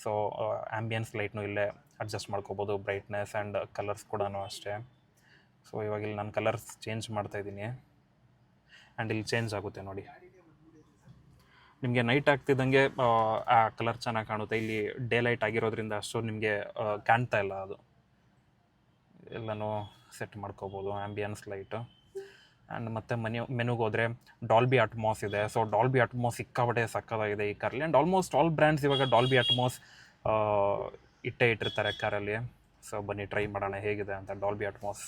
ಸೊ ಆ್ಯಂಬಿಯನ್ಸ್ ಲೈಟ್ನೂ ಇಲ್ಲೇ ಅಡ್ಜಸ್ಟ್ ಮಾಡ್ಕೋಬೋದು, ಬ್ರೈಟ್ನೆಸ್ ಆ್ಯಂಡ್ ಕಲರ್ಸ್ ಕೂಡ ಅಷ್ಟೇ. ಸೊ ಇವಾಗ ಇಲ್ಲಿ ನಾನು ಕಲರ್ಸ್ ಚೇಂಜ್ ಮಾಡ್ತಾಯಿದ್ದೀನಿ. ಆ್ಯಂಡ್ ಇಲ್ಲಿ ಚೇಂಜ್ ಆಗುತ್ತೆ ನೋಡಿ. ನಿಮಗೆ ನೈಟ್ ಆಗ್ತಿದ್ದಂಗೆ ಆ ಕಲರ್ ಚೆನ್ನಾಗಿ ಕಾಣುತ್ತೆ. ಇಲ್ಲಿ ಡೇ ಲೈಟ್ ಆಗಿರೋದ್ರಿಂದ ಅಷ್ಟು ನಿಮಗೆ ಕಾಣ್ತಾ ಇಲ್ಲ. ಅದು ಎಲ್ಲನೂ ಸೆಟ್ ಮಾಡ್ಕೋಬೋದು, ಆ್ಯಂಬಿಯನ್ಸ್ ಲೈಟು. ಆ್ಯಂಡ್ ಮತ್ತು ಮೆನುಗೆ ಹೋದರೆ ಡಾಲ್ಬಿ ಅಟ್ಮಾಸ್ ಇದೆ. ಸೊ ಡಾಲ್ಬಿ ಅಟ್ಮಾಸ್ ಸಿಕ್ಕಾಪಟ್ಟೆ ಸಕ್ಕತ್ತಾಗಿದೆ ಈ ಕಾರಲ್ಲಿ. ಆ್ಯಂಡ್ ಆಲ್ಮೋಸ್ಟ್ ಆಲ್ ಬ್ರ್ಯಾಂಡ್ಸ್ ಇವಾಗ ಡಾಲ್ಬಿ ಅಟ್ಮಾಸ್ ಇಟ್ಟಿರ್ತಾರೆ ಕಾರಲ್ಲಿ. ಸೊ ಬನ್ನಿ ಟ್ರೈ ಮಾಡೋಣ ಹೇಗಿದೆ ಅಂತ ಡಾಲ್ಬಿ ಅಟ್ಮಾಸ್.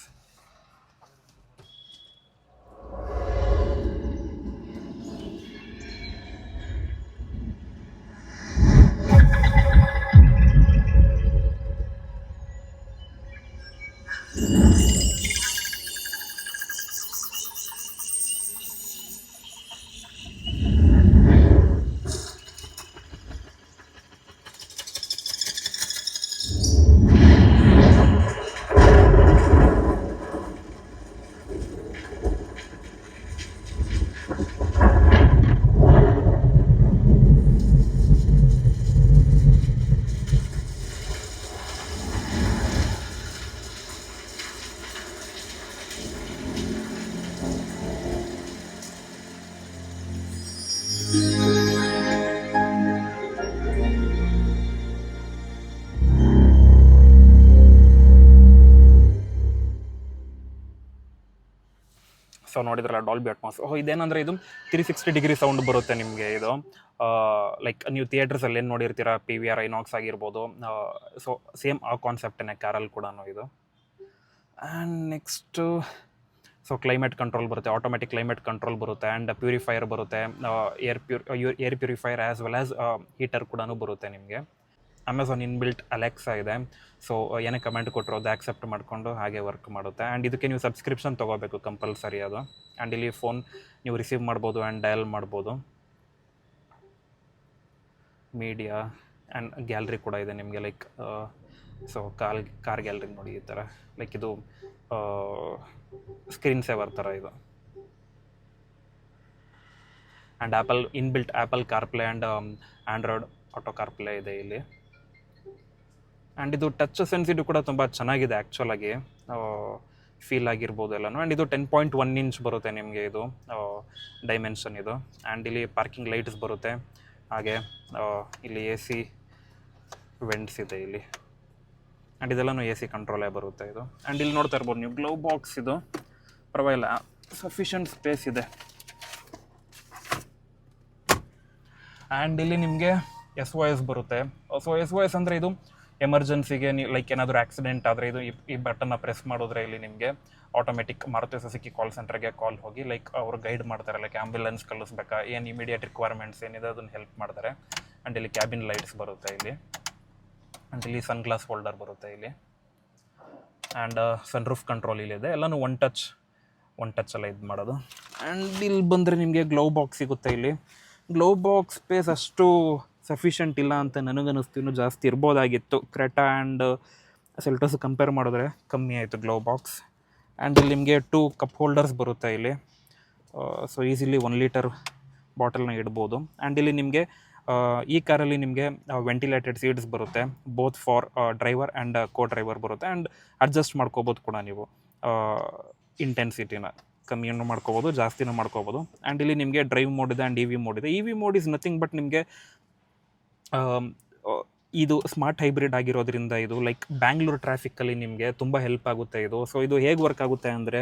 ಸೊ ನೋಡಿದ್ರಲ್ಲ ಡಾಲ್ಬಿ ಅಟ್ಮಾಸ್. ಇದೇನಂದರೆ ಇದು 360 ಡಿಗ್ರಿ ಸೌಂಡ್ ಬರುತ್ತೆ ನಿಮಗೆ. ಇದು ಲೈಕ್ ನೀವು ಥಿಯೇಟರ್ಸಲ್ಲಿ ಏನು ನೋಡಿರ್ತೀರ, PVR, ಐನಾಕ್ಸ್ ಆಗಿರ್ಬೋದು. ಸೊ ಸೇಮ್ ಆ ಕಾನ್ಸೆಪ್ಟೇ ಕಾರಲ್ಲಿ ಕೂಡ ಇದು. And next so climate control ಬರುತ್ತೆ, ಆಟೋಮೆಟಿಕ್ ಕ್ಲೈಮೇಟ್ ಕಂಟ್ರೋಲ್ ಬರುತ್ತೆ. ಆ್ಯಂಡ್ ಪ್ಯೂರಿಫೈಯರ್ ಬರುತ್ತೆ, air purifier as well as heater ಕೂಡ ಬರುತ್ತೆ ನಿಮಗೆ. ಅಮೆಝಾನ್ ಇನ್ಬಿಲ್ಟ್ ಅಲೆಕ್ಸಾ ಇದೆ. ಸೊ ಏನೇ ಕಮೆಂಟ್ ಕೊಟ್ಟರು ಅದು ಆಕ್ಸೆಪ್ಟ್ ಮಾಡಿಕೊಂಡು ಹಾಗೆ ವರ್ಕ್ ಮಾಡುತ್ತೆ. ಆ್ಯಂಡ್ ಇದಕ್ಕೆ ನೀವು ಸಬ್ಸ್ಕ್ರಿಪ್ಷನ್ ತೊಗೋಬೇಕು ಕಂಪಲ್ಸರಿ ಅದು. ಆ್ಯಂಡ್ ಇಲ್ಲಿ ಫೋನ್ ನೀವು ರಿಸೀವ್ ಮಾಡ್ಬೋದು ಆ್ಯಂಡ್ ಡಯಲ್ ಮಾಡ್ಬೋದು. ಮೀಡಿಯಾ ಆ್ಯಂಡ್ ಗ್ಯಾಲರಿ ಕೂಡ ಇದೆ ನಿಮಗೆ. ಲೈಕ್ ಸೊ ಕಾರ್ ಗ್ಯಾಲರಿ ನೋಡಿ ಈ ಥರ. ಲೈಕ್ ಇದು ಸ್ಕ್ರೀನ್ ಸೇವರ್ ಥರ ಇದು. And inbuilt apple CarPlay and Android auto CarPlay ಇದೆ ಇಲ್ಲಿ. ಆ್ಯಂಡ್ ಇದು ಟಚ್ ಸೆನ್ಸಿಟಿವ್ ಕೂಡ ತುಂಬ ಚೆನ್ನಾಗಿದೆ ಆ್ಯಕ್ಚುಲಾಗಿ, ಫೀಲ್ ಆಗಿರ್ಬೋದು ಎಲ್ಲನೂ. ಆ್ಯಂಡ್ ಇದು 10.1 ಇಂಚ್ ಬರುತ್ತೆ ನಿಮಗೆ ಇದು ಡೈಮೆನ್ಷನ್ ಇದು. ಆ್ಯಂಡ್ ಇಲ್ಲಿ ಪಾರ್ಕಿಂಗ್ ಲೈಟ್ಸ್ ಬರುತ್ತೆ. ಹಾಗೆ ಇಲ್ಲಿ AC ವೆಂಟ್ಸ್ ಇದೆ ಇಲ್ಲಿ. ಆ್ಯಂಡ್ ಇದೆಲ್ಲನೂ AC ಕಂಟ್ರೋಲೇ ಬರುತ್ತೆ ಇದು. ಆ್ಯಂಡ್ ಇಲ್ಲಿ ನೋಡ್ತಾ ಇರ್ಬೋದು ನೀವು ಗ್ಲೌ ಬಾಕ್ಸ್ ಇದು ಪರವಾಗಿಲ್ಲ, ಸಫಿಷಿಯಂಟ್ ಸ್ಪೇಸ್ ಇದೆ. ಆ್ಯಂಡ್ ಇಲ್ಲಿ ನಿಮಗೆ SOS ಬರುತ್ತೆ. ಸೊ SOS ಅಂದರೆ ಇದು ಎಮರ್ಜೆನ್ಸಿಗೆ ನೀವು ಲೈಕ್ ಏನಾದರೂ ಆಕ್ಸಿಡೆಂಟ್ ಆದರೆ ಇದು ಈ ಬಟನ್ನ ಪ್ರೆಸ್ ಮಾಡಿದ್ರೆ ಇಲ್ಲಿ ನಿಮಗೆ ಆಟೋಮೆಟಿಕ್ ಮಾರುತಿ ಸುಜುಕಿ ಕಾಲ್ ಸೆಂಟರ್ಗೆ ಕಾಲ್ ಹೋಗಿ ಲೈಕ್ ಅವರು ಗೈಡ್ ಮಾಡ್ತಾರೆ. ಲೈಕ್ ಆ್ಯಂಬುಲೆನ್ಸ್ ಕಳಿಸ್ಬೇಕಾ, ಏನು ಇಮಿಡಿಯೇಟ್ ರಿಕ್ವೈರ್ಮೆಂಟ್ಸ್ ಏನಿದೆ ಅದನ್ನು ಹೆಲ್ಪ್ ಮಾಡ್ತಾರೆ. ಆ್ಯಂಡ್ ಇಲ್ಲಿ ಕ್ಯಾಬಿನ್ ಲೈಟ್ಸ್ ಬರುತ್ತೆ ಇಲ್ಲಿ. ಆ್ಯಂಡ್ ಇಲ್ಲಿ ಸನ್ ಗ್ಲಾಸ್ ಹೋಲ್ಡರ್ ಬರುತ್ತೆ ಇಲ್ಲಿ. ಆ್ಯಂಡ್ ಸನ್ ರೂಫ್ ಕಂಟ್ರೋಲ್ ಇಲ್ಲಿದೆ. ಎಲ್ಲನೂ ಒನ್ ಟಚ್ ಒನ್ ಟಚ್ಚಲ್ಲ ಇದು ಮಾಡೋದು. ಆ್ಯಂಡ್ ಇಲ್ಲಿ ಬಂದರೆ ನಿಮಗೆ ಗ್ಲೌ ಬಾಕ್ಸ್ ಸಿಗುತ್ತೆ. ಇಲ್ಲಿ ಗ್ಲೌ ಬಾಕ್ಸ್ ಸ್ಪೇಸ್ ಅಷ್ಟು ಸಫಿಷಿಯೆಂಟ್ ಇಲ್ಲ ಅಂತ ನನಗನ್ನಿಸ್ತು, ಇನ್ನೂ ಜಾಸ್ತಿ ಇರ್ಬೋದಾಗಿತ್ತು. ಕ್ರೆಟಾ ಆ್ಯಂಡ್ ಸೆಲ್ಟೋಸ್ ಕಂಪೇರ್ ಮಾಡಿದ್ರೆ ಕಮ್ಮಿ ಆಯಿತು ಗ್ಲೌ ಬಾಕ್ಸ್. ಆ್ಯಂಡ್ ಇಲ್ಲಿ ನಿಮಗೆ 2 ಕಪ್ ಹೋಲ್ಡರ್ಸ್ ಬರುತ್ತೆ ಇಲ್ಲಿ. ಸೊ ಈಸಿಲಿ 1 ಲೀಟರ್ ಬಾಟಲ್ನ ಇಡ್ಬೋದು. ಆ್ಯಂಡ್ ಇಲ್ಲಿ ನಿಮಗೆ ಈ ಕಾರಲ್ಲಿ ನಿಮಗೆ ವೆಂಟಿಲೇಟೆಡ್ ಸೀಟ್ಸ್ ಬರುತ್ತೆ, both for driver and co driver ಬರುತ್ತೆ. ಆ್ಯಂಡ್ ಅಡ್ಜಸ್ಟ್ ಮಾಡ್ಕೋಬೋದು ಕೂಡ ನೀವು ಇಂಟೆನ್ಸಿಟಿನ ಕಮ್ಮಿಯನ್ನು ಮಾಡ್ಕೋಬೋದು, ಜಾಸ್ತಿನೂ ಮಾಡ್ಕೋಬೋದು. ಆ್ಯಂಡ್ ಇಲ್ಲಿ ನಿಮಗೆ ಡ್ರೈವ್ ಮೋಡ್ ಇದೆ ಆ್ಯಂಡ್ EV ಮೋಡ್ ಇದೆ. EV mode is nothing but ನಿಮಗೆ ಇದು ಸ್ಮಾರ್ಟ್ ಹೈಬ್ರಿಡ್ ಆಗಿರೋದ್ರಿಂದ ಇದು ಲೈಕ್ ಬ್ಯಾಂಗ್ಳೂರು ಟ್ರಾಫಿಕ್ಕಲ್ಲಿ ನಿಮಗೆ ತುಂಬ ಹೆಲ್ಪ್ ಆಗುತ್ತೆ ಇದು. ಸೊ ಇದು ಹೇಗೆ ವರ್ಕ್ ಆಗುತ್ತೆ ಅಂದರೆ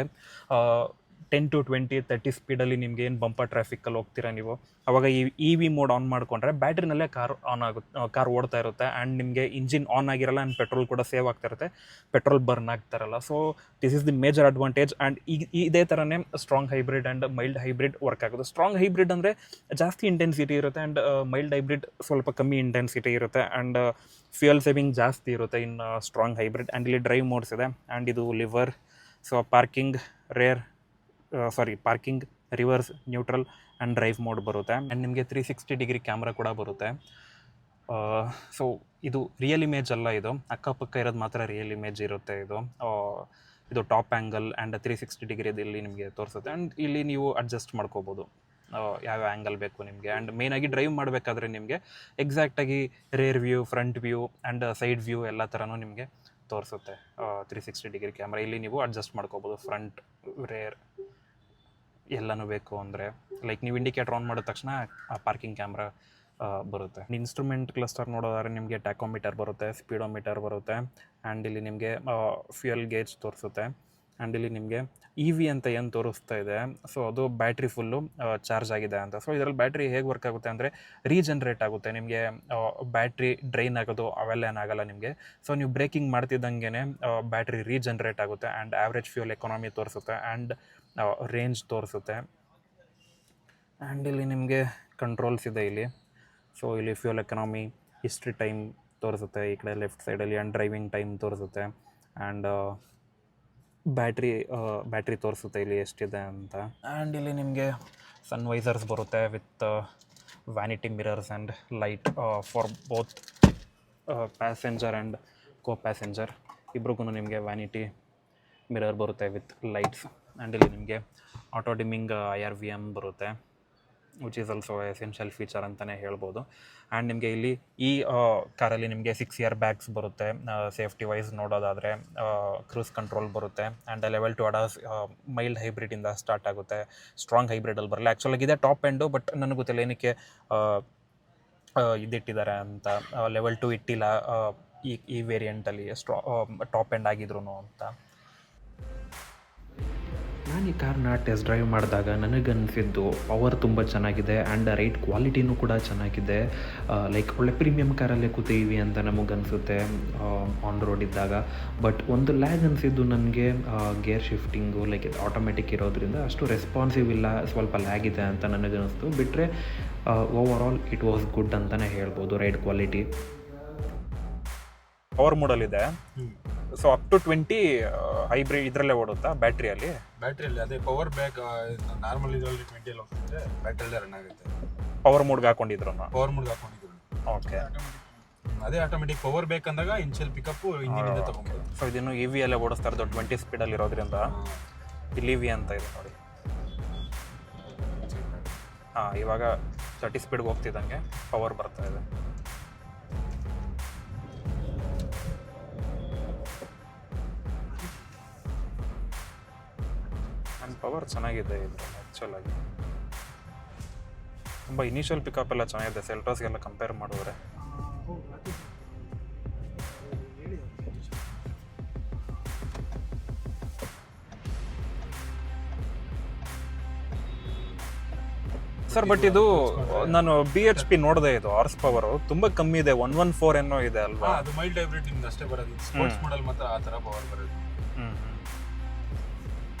10 to 20, 30 ಸ್ಪೀಡಲ್ಲಿ ನಿಮಗೆ ಏನು ಬಂಪರ್ ಟ್ರಾಫಿಕ್ಕಲ್ಲಿ ಹೋಗ್ತೀರಾ ನೀವು, ಅವಾಗ ಈ EV ಮೋಡ್ ಆನ್ ಮಾಡಿಕೊಂಡ್ರೆ ಬ್ಯಾಟ್ರಿನಲ್ಲೇ ಕಾರ್ ಓಡ್ತಾ ಇರುತ್ತೆ. ಆ್ಯಂಡ್ ನಿಮಗೆ ಇಂಜಿನ್ ಆನ್ ಆಗಿರಲ್ಲ ಆ್ಯಂಡ್ ಪೆಟ್ರೋಲ್ ಕೂಡ ಸೇವ್ ಆಗ್ತಾ ಇರುತ್ತೆ, ಪೆಟ್ರೋಲ್ ಬರ್ನ್ ಆಗ್ತಾರಲ್ಲ. So this is the major advantage. And ಇದೇ ಥರನೇ strong hybrid and mild hybrid work ಆಗುತ್ತೆ. ಸ್ಟ್ರಾಂಗ್ ಹೈಬ್ರಿಡ್ ಅಂದರೆ ಜಾಸ್ತಿ ಇಂಟೆನ್ಸಿಟಿ ಇರುತ್ತೆ ಆ್ಯಂಡ್ ಮೈಲ್ಡ್ ಹೈಬ್ರಿಡ್ ಸ್ವಲ್ಪ ಕಮ್ಮಿ ಇಂಟೆನ್ಸಿಟಿ ಇರುತ್ತೆ. ಆ್ಯಂಡ್ ಫ್ಯೂಯಲ್ ಸೇವಿಂಗ್ ಜಾಸ್ತಿ ಇರುತ್ತೆ ಇನ್ ಸ್ಟ್ರಾಂಗ್ ಹೈಬ್ರಿಡ್. ಆ್ಯಂಡ್ ಇಲ್ಲಿ ಡ್ರೈವ್ ಮೋಡ್ಸ್ ಇದೆ ಆ್ಯಂಡ್ ಇದು lever. So parking reverse, neutral and drive mode ಬರುತ್ತೆ. ಆ್ಯಂಡ್ ನಿಮಗೆ 360 ಡಿಗ್ರಿ ಕ್ಯಾಮ್ರಾ ಕೂಡ ಬರುತ್ತೆ. ಸೊ ಇದು ರಿಯಲ್ ಇಮೇಜ್ ಅಲ್ಲ, ಇದು ಅಕ್ಕಪಕ್ಕ ಇರೋದು ಮಾತ್ರ ರಿಯಲ್ ಇಮೇಜ್ ಇರುತ್ತೆ. ಇದು ಟಾಪ್ ಆ್ಯಂಗಲ್ ಆ್ಯಂಡ್ 360 ಡಿಗ್ರಿಯಲ್ಲಿ ನಿಮಗೆ ತೋರಿಸುತ್ತೆ. ಆ್ಯಂಡ್ ಇಲ್ಲಿ ನೀವು ಅಡ್ಜಸ್ಟ್ ಮಾಡ್ಕೋಬೋದು ಯಾವ ಆ್ಯಂಗಲ್ ಬೇಕು ನಿಮಗೆ. ಆ್ಯಂಡ್ ಮೇಯ್ನಾಗಿ ಡ್ರೈವ್ ಮಾಡಬೇಕಾದ್ರೆ ನಿಮಗೆ ಎಕ್ಸಾಕ್ಟಾಗಿ rear view, front view and side view ಎಲ್ಲ ಥರನೂ ನಿಮಗೆ ತೋರಿಸುತ್ತೆ 360 ಡಿಗ್ರಿ ಕ್ಯಾಮ್ರಾ. ಇಲ್ಲಿ ನೀವು ಅಡ್ಜಸ್ಟ್ ಮಾಡ್ಕೋಬೋದು ಫ್ರಂಟ್, ರೇರ್ ಎಲ್ಲನೂ ಬೇಕು ಅಂದರೆ. ಲೈಕ್ ನೀವು ಇಂಡಿಕೇಟರ್ ಆನ್ ಮಾಡಿದ ತಕ್ಷಣ ಆ ಪಾರ್ಕಿಂಗ್ ಕ್ಯಾಮ್ರಾ ಬರುತ್ತೆ. ಇನ್ಸ್ಟ್ರೂಮೆಂಟ್ ಕ್ಲಸ್ಟರ್ ನೋಡೋದಾದ್ರೆ ನಿಮಗೆ ಟ್ಯಾಕೋಮೀಟರ್ ಬರುತ್ತೆ, ಸ್ಪೀಡೋಮೀಟರ್ ಬರುತ್ತೆ. ಆ್ಯಂಡ್ ಇಲ್ಲಿ ನಿಮಗೆ ಫ್ಯೂಯಲ್ ಗೇಜ್ ತೋರಿಸುತ್ತೆ. ಆ್ಯಂಡ್ ಇಲ್ಲಿ ನಿಮಗೆ EV ಅಂತ ಏನು ತೋರಿಸ್ತಾ ಇದೆ, ಸೊ ಅದು ಬ್ಯಾಟ್ರಿ ಫುಲ್ಲು ಚಾರ್ಜ್ ಆಗಿದೆ ಅಂತ. ಸೊ ಇದರಲ್ಲಿ ಬ್ಯಾಟ್ರಿ ಹೇಗೆ ವರ್ಕ್ ಆಗುತ್ತೆ ಅಂದರೆ ರೀಜನ್ರೇಟ್ ಆಗುತ್ತೆ. ನಿಮಗೆ ಬ್ಯಾಟ್ರಿ ಡ್ರೈನ್ ಆಗೋದು ಅವೆಲ್ಲ ಏನಾಗಲ್ಲ ನಿಮಗೆ. ಸೊ ನೀವು ಬ್ರೇಕಿಂಗ್ ಮಾಡ್ತಿದ್ದಂಗೆ ಬ್ಯಾಟ್ರಿ ರೀಜನ್ರೇಟ್ ಆಗುತ್ತೆ. ಆ್ಯಂಡ್ ಆ್ಯಾವ್ರೇಜ್ ಫ್ಯೂಯಲ್ ಎಕಾನಮಿ ತೋರಿಸುತ್ತೆ ಆ್ಯಂಡ್ ರೇಂಜ್ ತೋರಿಸುತ್ತೆ. ಆ್ಯಂಡ್ ಇಲ್ಲಿ ನಿಮಗೆ ಕಂಟ್ರೋಲ್ಸ್ ಇದೆ ಇಲ್ಲಿ. ಸೊ ಇಲ್ಲಿ ಫ್ಯೂಯಲ್ ಎಕನಾಮಿ, ಹಿಸ್ಟ್ರಿ ಟೈಮ್ ತೋರಿಸುತ್ತೆ ಈ ಕಡೆ ಲೆಫ್ಟ್ ಸೈಡಲ್ಲಿ. ಆ್ಯಂಡ್ ಡ್ರೈವಿಂಗ್ ಟೈಮ್ ತೋರಿಸುತ್ತೆ. ಆ್ಯಂಡ್ ಬ್ಯಾಟ್ರಿ ತೋರಿಸುತ್ತೆ ಇಲ್ಲಿ ಎಷ್ಟಿದೆ ಅಂತ. ಆ್ಯಂಡ್ ಇಲ್ಲಿ ನಿಮಗೆ ಸನ್ವೈಸರ್ಸ್ ಬರುತ್ತೆ with vanity mirrors and light for both passenger and co passenger ಇಬ್ರಿಗೂ ನಿಮಗೆ ವ್ಯಾನಿಟಿ ಮಿರರ್ ಬರುತ್ತೆ ವಿತ್ ಲೈಟ್ಸ್. ಆ್ಯಂಡ್ ಇಲ್ಲಿ ನಿಮಗೆ ಆಟೋ ಡಿಮ್ಮಿಂಗ್ IRVM ಬರುತ್ತೆ, which is also essential feature ಅಂತಲೇ ಹೇಳ್ಬೋದು. ಆ್ಯಂಡ್ ನಿಮಗೆ ಇಲ್ಲಿ ಈ ಕಾರಲ್ಲಿ ನಿಮಗೆ 6 ಇಯರ್ ಬ್ಯಾಗ್ಸ್ ಬರುತ್ತೆ. ಸೇಫ್ಟಿ ವೈಸ್ ನೋಡೋದಾದರೆ ಕ್ರೂಸ್ ಕಂಟ್ರೋಲ್ ಬರುತ್ತೆ. And level 2 ADAS mild ಹೈಬ್ರಿಡಿಂದ start ಆಗುತ್ತೆ, ಸ್ಟ್ರಾಂಗ್ ಹೈಬ್ರಿಡಲ್ಲಿ ಬರಲ್ಲ. ಆ್ಯಕ್ಚುಲಾಗಿ ಇದೆ ಟಾಪ್ ಎಂಡು, ಬಟ್ ನನಗೆ ಗೊತ್ತಿಲ್ಲ ಏನಕ್ಕೆ ಇದಿಟ್ಟಿದ್ದಾರೆ ಅಂತ. ಲೆವೆಲ್ 2 ಇಟ್ಟಿಲ್ಲ ಈ ವೇರಿಯಂಟಲ್ಲಿ ಟಾಪ್ ಎಂಡ್ ಆಗಿದ್ರು ಅಂತ. ನಾನು ಈ ಕಾರ್ನ ಟೆಸ್ಟ್ ಡ್ರೈವ್ ಮಾಡಿದಾಗ ನನಗನ್ನಿಸಿದ್ದು ಪವರ್ ತುಂಬ ಚೆನ್ನಾಗಿದೆ ಆ್ಯಂಡ್ ರೈಟ್ ಕ್ವಾಲಿಟಿನೂ ಕೂಡ ಚೆನ್ನಾಗಿದೆ. ಲೈಕ್ ಒಳ್ಳೆ ಪ್ರೀಮಿಯಮ್ ಕಾರಲ್ಲೇ ಕೂತೀವಿ ಅಂತ ನಮಗನ್ನಿಸುತ್ತೆ ಆನ್ ರೋಡ್ ಇದ್ದಾಗ. ಬಟ್ ಒಂದು ಲ್ಯಾಗ್ ಅನಿಸಿದ್ದು ನನಗೆ ಗೇರ್ ಶಿಫ್ಟಿಂಗು, ಲೈಕ್ ಆಟೋಮೆಟಿಕ್ ಇರೋದ್ರಿಂದ ಅಷ್ಟು ರೆಸ್ಪಾನ್ಸಿವ್ ಇಲ್ಲ, ಸ್ವಲ್ಪ ಲ್ಯಾಗ್ ಇದೆ ಅಂತ ನನಗನ್ನಿಸ್ತು. ಬಿಟ್ಟರೆ over all it was good ಅಂತಲೇ ಹೇಳ್ಬೋದು. ರೈಡ್ ಕ್ವಾಲಿಟಿ ಪವರ್ ಮೋಡಲ್ಲಿದೆ. ಸೊ ಅಪ್ ಟು 20 ಹೈಬ್ರಿಡ್ ಇದರಲ್ಲೇ ಓಡುತ್ತಾ ಬ್ಯಾಟ್ರಿಯಲ್ಲಿ ಅದೇ ಪವರ್ ಬ್ಯಾಕ್ ನಾರ್ಮಲ್ ಇದರಲ್ಲಿ 20 ಅಲ್ಲಿ ಹೋಗ್ತಿದ್ರೆ ಬ್ಯಾಟ್ರಿಯಲ್ಲೇ ರನ್ ಆಗುತ್ತೆ. ಪವರ್ ಮೋಡ್ಗೆ ಹಾಕೊಂಡಿದ್ರು. ಓಕೆ, ಅದೇ ಆಟೋಮೆಟಿಕ್ ಪವರ್ ಬ್ಯಾಕ್ ಅಂದಾಗ ಇನ್ಶಿಯಲ್ ಪಿಕಪ್ ಇಂಜಿನಿಂದ ತಗೊಂಬೋದು. ಸೊ ಇದನ್ನು EV ಅಲ್ಲೇ ಓಡಿಸ್ತಾ ಇರೋದು 20 ಸ್ಪೀಡಲ್ಲಿ ಇರೋದ್ರಿಂದ. ಇಲ್ಲಿ EV ಅಂತ ಇದೆ ನೋಡಿ. ಇವಾಗ 30 ಸ್ಪೀಡ್ಗೆ ಹೋಗ್ತಿದ್ದಂಗೆ ಪವರ್ ಬರ್ತಾ ಇದೆ. ಆ್ಯಂಡ್ ಪವರ್ ಚೆನ್ನಾಗಿದೆ ಇದರಲ್ಲಿ ಆ್ಯಕ್ಚುಲಾಗಿ. ತುಂಬ ಇನಿಷಿಯಲ್ ಪಿಕಪ್ ಎಲ್ಲ ಚೆನ್ನಾಗಿದೆ ಸೆಲ್ಟೋಸ್ಗೆಲ್ಲ ಕಂಪೇರ್ ಮಾಡಿದ್ರೆ. ಸರ್ ಬಟ್ ಇದು ನಾನು BHP ನೋಡಿದೆ, ಇದು ಹಾರ್ಸ್ ಪವರ್ ತುಂಬ ಕಮ್ಮಿ ಇದೆ, 114 ಏನೋ ಇದೆ ಅಲ್ವಾ? ಅದು ಮೈಲ್ಡ್ ಹೈಬ್ರಿಡ್ ನಿಮ್ಗೆ ಅಷ್ಟೇ ಬರೋದು. ಸ್ಪೋರ್ಟ್ಸ್ ಮಾಡೆಲ್ ಮಾತ್ರ ಆ ಥರ ಪವರ್ ಬರೋದು.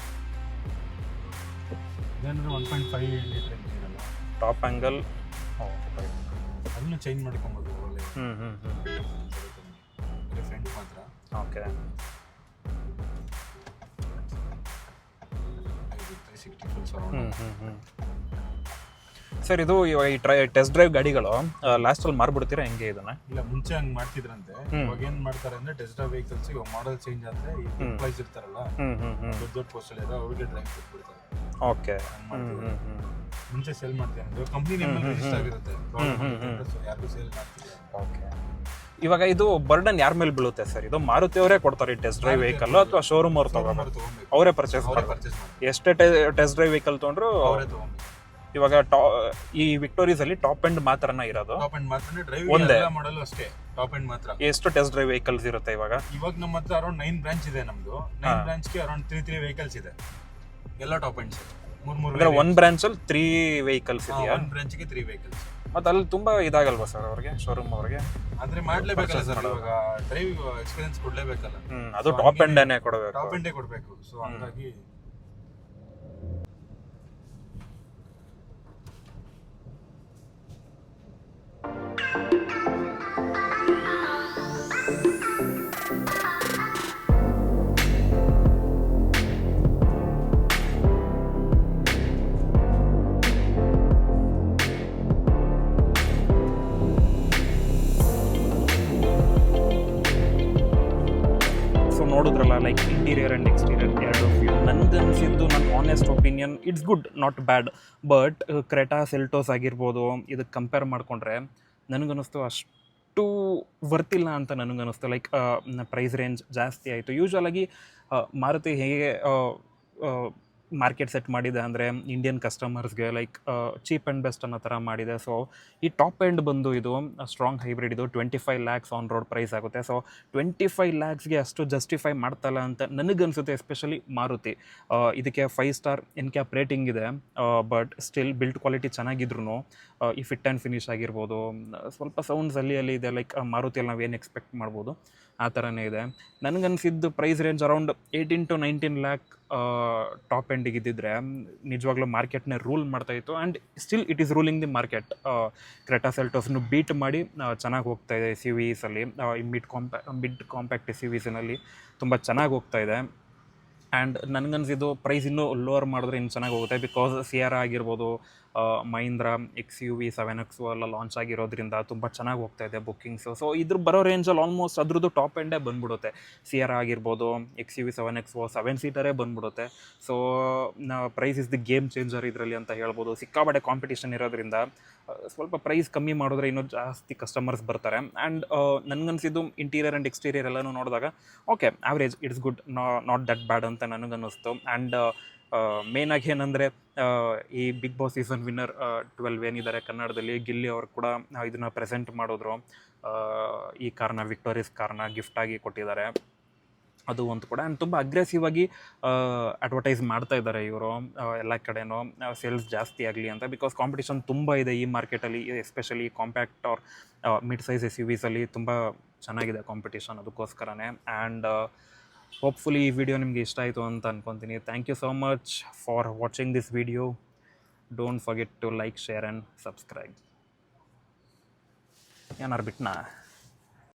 1.5 ಲೀಟರ್ ಇಂಜಿನ್ ಅಲ್ಲ. ಟಾಪ್ ಆ್ಯಂಗಲ್ ಅದನ್ನು ಚೇಂಜ್ ಮಾಡ್ಕೊಬೋದು ಒಳ್ಳೆ. ಫ್ರಂಟ್ ಮಾತ್ರ. Okay, 60 full surround. ಸರ್ ಇದು ಇವಾಗ ಈ ಟೆಸ್ಟ್ ಡ್ರೈವ್ ಗಾಡಿಗಳು ಲಾಸ್ಟಲ್ಲಿ ಮಾರ್ಬಿಡ್ತೀರಾ ಹೆಂಗೆ ಇದನ್ನ? ಇಲ್ಲ, ಮುಂಚೆ ಹಂಗೆ ಮಾಡ್ತಿದ್ರಂತೆ. ಇವಾಗ ಏನ್ ಮಾಡ್ತಾರೆ ಅಂದ್ರೆ ಟೆಸ್ಟ್ ಡ್ರೈವ್ ವೆಹಿಕಲ್ಸ್ ಇವಾಗ ಮಾಡೆಲ್ ಚೇಂಜ್ ಆದ್ರೆ ಈ ಎಂಪ್ಲಾಯ್ಸ್ ಇರ್ತಾರಲ್ಲ, ದೊಡ್ಡ ದೊಡ್ಡ ಪೋಸ್ಟಲ್ಲಿ ಇರೋ ಅವ್ರಿಗೆ ಡ್ರೈವ್ ಕೊಟ್ಬಿಡ್ತಾರೆ. ಓಕೆ. ಮುಂಚೆ ಸೇಲ್ ಮಾಡ್ತಾರೆ, ಕಂಪ್ನಿ ನೇಮ್ ರಿಜಿಸ್ಟರ್ ಆಗಿರುತ್ತೆ, ಯಾರಿಗೂ ಸೇಲ್ ಮಾಡ್ತಿಲ್ಲ. ಓಕೆ. ಇವಾಗ ಇದು ಬರ್ಡನ್ ಯಾರ ಮೇಲೆ ಬೀಳುತ್ತೆ ಸರ್? ಇದು ಮಾರುತಿ ಅವರೇ ಕೊಡ್ತಾರೆ ಈ ಟೆಸ್ಟ್ ಡ್ರೈವ್ ವೆಹಿಕಲ್ ಅಥವಾ ಶೋರೂಮ್ ಅವ್ರು ತಗೋಬೇಕು? ಅವರೇ ಪರ್ಚೇಸ್ ಮಾಡ್ತಾರೆ. ಎಷ್ಟೇ ಟೆಸ್ಟ್ ಡ್ರೈವ್ ವೆಹಿಕಲ್ ತೊಗೊಂಡ್ರು ಅವರೇ ತಗೋಬೇಕು. ಇವಾಗ ಈ ವಿಕ್ಟೋರೀಸ್ ಅಲ್ಲಿ ಟಾಪ್ ಎಂಡ್ ಮಾತ್ರನ ಇರೋದು? ಟಾಪ್ ಎಂಡ್ ಮಾತ್ರ, ಡ್ರೈವ್ ಒಂದೇ ಮಾಡಲ್ ಅಷ್ಟೇ, ಟಾಪ್ ಎಂಡ್ ಮಾತ್ರ. ಎಷ್ಟು ಟೆಸ್ಟ್ ಡ್ರೈವ್ ವೆಹಿಕಲ್ಸ್ ಇರುತ್ತೆ ಇವಾಗ? ಇವಾಗ ನಮ್ಮ ಹತ್ರ ಅರೌಂಡ್ 9 ಬ್ರಾಂಚ್ ಇದೆ ನಮ್ದು. 9 ಬ್ರಾಂಚ್ಗೆ ಅರೌಂಡ್ 3 ವೆಹಿಕಲ್ಸ್ ಇದೆ, ಎಲ್ಲ ಟಾಪ್ ಎಂಡ್ಸ್. ಅಂದ್ರೆ ಒಂದು ಬ್ರಾಂಚ್ ಅಲ್ಲಿ 3 ವೆಹಿಕಲ್ಸ್ ಇದೆಯಾ? ಒಂದು ಬ್ರಾಂಚ್ಗೆ 3 ವೆಹಿಕಲ್ಸ್. ಮತ್ತೆ ಅಲ್ಲಿ ತುಂಬಾ ಇದಾಗಲ್ವಾ ಸರ್ ಅವ್ರಿಗೆ, ಶೋರೂಮ್ ಅವ್ರಿಗೆ? ಅಂದ್ರೆ ಮಾಡ್ಲೇಬೇಕಲ್ಲ ಸರ್, ಇವಾಗ ಡ್ರೈವ್ ಎಕ್ಸ್ಪೀರಿಯನ್ಸ್ ಕೊಡ್ಲೇಬೇಕಲ್ಲ. ಅದು ಟಾಪ್ ಎಂಡೇ ಕೊಡಬೇಕು, ಟಾಪ್ ಎಂಡೇ ಕೊಡಬೇಕು. ಸೊ ಹಂಗಾಗಿ ನೋಡಿದ್ರಲ್ಲ, ಲೈಕ್ ಇಂಟೀರಿಯರ್ ಆ್ಯಂಡ್ ಎಕ್ಸ್ಟೀರಿಯರ್ ಎರಡು ವ್ಯೂ. ನನಗನ್ಸಿದ್ದು, ನನ್ನ honest opinion, it's good, not bad. But Creta Seltos ಆಗಿರ್ಬೋದು, ಇದಕ್ಕೆ ಕಂಪೇರ್ ಮಾಡಿಕೊಂಡ್ರೆ ನನಗನ್ನಿಸ್ತು ಅಷ್ಟು ವರ್ತಿಲ್ಲ ಅಂತ ನನಗನ್ನಿಸ್ತು. ಲೈಕ್ ಪ್ರೈಸ್ ರೇಂಜ್ ಜಾಸ್ತಿ ಆಯಿತು. ಯೂಶ್ವಲಾಗಿ ಮಾರುತಿ ಹೇಗೆ ಮಾರ್ಕೆಟ್ ಸೆಟ್ ಮಾಡಿದೆ ಅಂದರೆ ಇಂಡಿಯನ್ ಕಸ್ಟಮರ್ಸ್ಗೆ ಲೈಕ್ ಚೀಪ್ ಆ್ಯಂಡ್ ಬೆಸ್ಟ್ ಅನ್ನೋ ಥರ ಮಾಡಿದೆ. ಸೊ ಈ ಟಾಪ್ ಎಂಡ್ ಬಂದು ಇದು ಸ್ಟ್ರಾಂಗ್ ಹೈಬ್ರಿಡ್, ಇದು 25 lakhs ಆನ್ ರೋಡ್ ಪ್ರೈಸ್ ಆಗುತ್ತೆ. ಸೊ 25 lakhsಗೆ ಅಷ್ಟು ಜಸ್ಟಿಫೈ ಮಾಡ್ತಲ್ಲ ಅಂತ ನನಗನ್ಸುತ್ತೆ, ಎಸ್ಪೆಷಲಿ ಮಾರುತಿ. ಇದಕ್ಕೆ 5 ಸ್ಟಾರ್ NCAP ರೇಟಿಂಗ್ ಇದೆ, ಬಟ್ ಸ್ಟಿಲ್ ಬಿಲ್ಡ್ ಕ್ವಾಲಿಟಿ ಚೆನ್ನಾಗಿದ್ರು ಈ ಫಿಟ್ ಆ್ಯಂಡ್ ಫಿನಿಶ್ ಆಗಿರ್ಬೋದು, ಸ್ವಲ್ಪ ಸೌಂಡ್ಸ್ ಅಲ್ಲಿ ಇದೆ. ಲೈಕ್ ಮಾರುತಿಯಲ್ಲಿ ನಾವೇನು ಎಕ್ಸ್ಪೆಕ್ಟ್ ಮಾಡ್ಬೋದು ಆ ಥರನೇ ಇದೆ. ನನಗನ್ಸಿದ್ದು price range around 18 to 19 lakh top ಎಂಡಿಗೆ ಇದ್ದಿದ್ರೆ ನಿಜವಾಗ್ಲೂ ಮಾರ್ಕೆಟ್ನೇ ರೂಲ್ ಮಾಡ್ತಾಯಿತ್ತು. And still it is ruling the market. Creta ಸೆಲ್ಟೋಸ್ನು ಬೀಟ್ ಮಾಡಿ ಚೆನ್ನಾಗಿ ಹೋಗ್ತಾ ಇದೆ. SUVsಲ್ಲಿ ಮಿಡ್ ಕಾಂಪ್ಯಾಕ್ಟ್ SUVsನಲ್ಲಿ ತುಂಬ ಚೆನ್ನಾಗಿ ಹೋಗ್ತಾ ಇದೆ. ಆ್ಯಂಡ್ ನನಗನ್ಸಿದ್ದು ಪ್ರೈಸ್ ಇನ್ನೂ ಲೋವರ್ ಮಾಡಿದ್ರೆ ಇನ್ನು ಚೆನ್ನಾಗಿ ಹೋಗುತ್ತೆ. ಬಿಕಾಸ್ ಸಿಯಾರಾ ಆಗಿರ್ಬೋದು, ಮಹೀಂದ್ರ XUV 7X ಎಲ್ಲ ಲಾಂಚ್ ಆಗಿರೋದ್ರಿಂದ ತುಂಬ ಚೆನ್ನಾಗಿ ಹೋಗ್ತಾ ಇದೆ ಬುಕ್ಕಿಂಗ್ಸು. ಸೊ ಇದ್ರ ಬರೋ ರೇಂಜಲ್ಲಿ ಆಲ್ಮೋಸ್ಟ್ ಅದ್ರದ್ದು ಟಾಪ್ ಎಂಡೇ ಬಂದ್ಬಿಡುತ್ತೆ. ಸಿಯಾರಾ ಆಗಿರ್ಬೋದು, XUV 7X 7 ಸೀಟರೇ ಬಂದ್ಬಿಡುತ್ತೆ. So price is the game changer ಇದರಲ್ಲಿ ಅಂತ ಹೇಳ್ಬೋದು. ಸಿಕ್ಕಾಬಟ್ಟೆ ಕಾಂಪಿಟೇಷನ್ ಇರೋದ್ರಿಂದ ಸ್ವಲ್ಪ ಪ್ರೈಸ್ ಕಮ್ಮಿ ಮಾಡಿದ್ರೆ ಇನ್ನೂ ಜಾಸ್ತಿ ಕಸ್ಟಮರ್ಸ್ ಬರ್ತಾರೆ. ಆ್ಯಂಡ್ ನನಗನ್ಸಿದ್ದು ಇಂಟೀರಿಯರ್ ಆ್ಯಂಡ್ ಎಕ್ಸ್ಟೀರಿಯರ್ ಎಲ್ಲನೂ ನೋಡಿದಾಗ okay, average, it's good, not that bad ಅಂತ ನನಗನ್ನಿಸ್ತು. ಆ್ಯಂಡ್ ಮೇನಾಗಿ ಏನಂದರೆ ಈ ಬಿಗ್ ಬಾಸ್ ಸೀಸನ್ ವಿನ್ನರ್ 12 ಏನಿದ್ದಾರೆ ಕನ್ನಡದಲ್ಲಿ, ಗಿಲ್ಲಿ ಅವರು ಕೂಡ ಇದನ್ನು ಪ್ರೆಸೆಂಟ್ ಮಾಡಿದ್ರು. ಈ ಕಾರ್ನ, ವಿಕ್ಟೋರಿಯಸ್ ಕಾರ್ನ ಗಿಫ್ಟಾಗಿ ಕೊಟ್ಟಿದ್ದಾರೆ. ಅದು ಒಂದು ಕೂಡ. ಆ್ಯಂಡ್ ತುಂಬ ಅಗ್ರೆಸಿವ್ ಆಗಿ ಅಡ್ವರ್ಟೈಸ್ ಮಾಡ್ತಾ ಇದ್ದಾರೆ ಇವರು ಎಲ್ಲ ಕಡೆನೂ, ಸೇಲ್ಸ್ ಜಾಸ್ತಿ ಆಗಲಿ ಅಂತ. ಬಿಕಾಸ್ ಕಾಂಪಿಟೇಷನ್ ತುಂಬ ಇದೆ ಈ ಮಾರ್ಕೆಟಲ್ಲಿ, especially compact or mid size SUVsಲ್ಲಿ ತುಂಬ ಚೆನ್ನಾಗಿದೆ ಕಾಂಪಿಟೇಷನ್, ಅದಕ್ಕೋಸ್ಕರನೇ. ಆ್ಯಂಡ್ ಹೋಪ್ಫುಲಿ ಈ ವಿಡಿಯೋ ನಿಮಗೆ ಇಷ್ಟ ಆಯಿತು ಅಂತ ಅನ್ಕೊತೀನಿ. Thank you so much for watching this video. Don't forget to like, share and subscribe. ಏನಾರು ಬಿಟ್ನಾ?